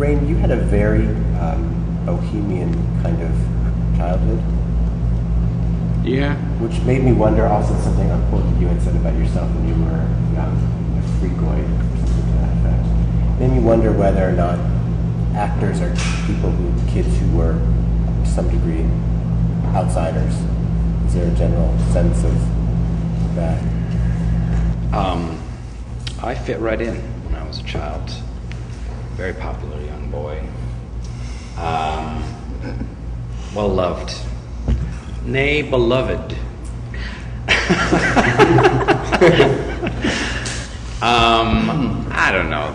Rain, you had a very bohemian kind of childhood. Yeah. Which made me wonder also something a quote that you had said about yourself when you were young, a freakoid or something to that effect. Made me wonder whether or not actors are kids who were, to some degree, outsiders. Is there a general sense of that? I fit right in when I was a child. Very popular young boy. Well loved. Nay, beloved. I don't know.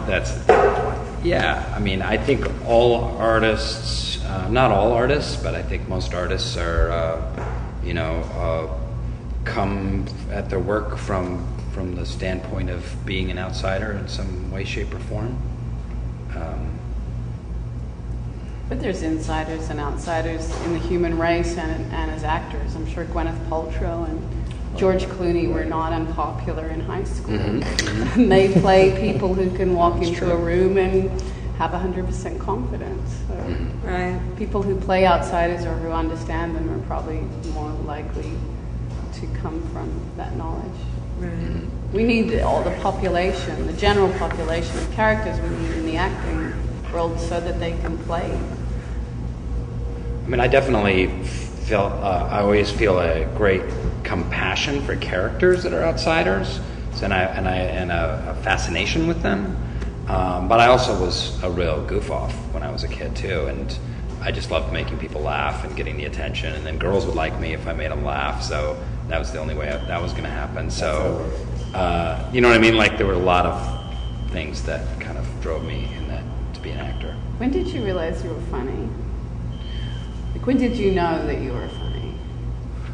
Yeah. I mean, I think all artists, not all artists, but I think most artists are, come at their work from the standpoint of being an outsider in some way, shape, or form. But there's insiders and outsiders in the human race and as actors. I'm sure Gwyneth Paltrow and George Clooney were not unpopular in high school. Mm-hmm. And they play people who can walk into a room and have 100% confidence. So Right. people who play outsiders or who understand them are probably more likely to come from that knowledge. Right. We need all the population, the general population of characters we need in the acting world so that they can play. I mean, I definitely feel, I always feel a great compassion for characters that are outsiders, and a fascination with them. But I also was a real goof off when I was a kid too, and I just loved making people laugh and getting the attention, and then girls would like me if I made them laugh, so that was the only way that was going to happen. So, you know what I mean? Like, there were a lot of things that kind of drove me in that to be an actor. When did you realize you were funny? Like, when did you know that you were funny?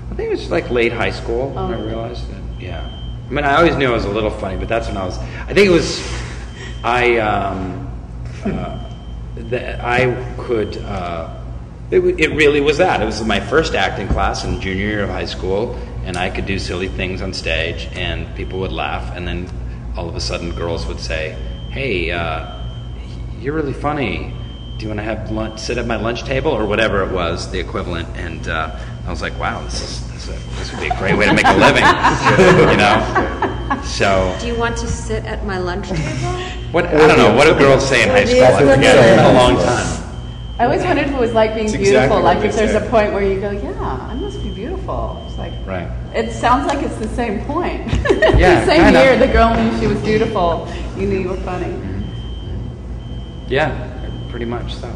I think it was like late high school when I realized that. Yeah, I mean, I always knew I was a little funny, but that's when I was. I think it was. It really was that. It was my first acting class in junior year of high school, and I could do silly things on stage, and people would laugh, and then all of a sudden girls would say, "Hey, you're really funny. Do you want to have lunch, sit at my lunch table?" or whatever it was, the equivalent. And I was like, "Wow, this would be a great way to make a living," you know. So. Do you want to sit at my lunch table? What I don't know. What do girls say in high school? I forget. It's been a long time. I always wondered if it was like being It's beautiful. exactly Like what if they there's say. a point where you go, "Yeah, I must be beautiful." It's like, Right. It sounds like it's the same point. Yeah, the same kind of. year the girl knew she was beautiful. You knew you were funny. Yeah, pretty much so.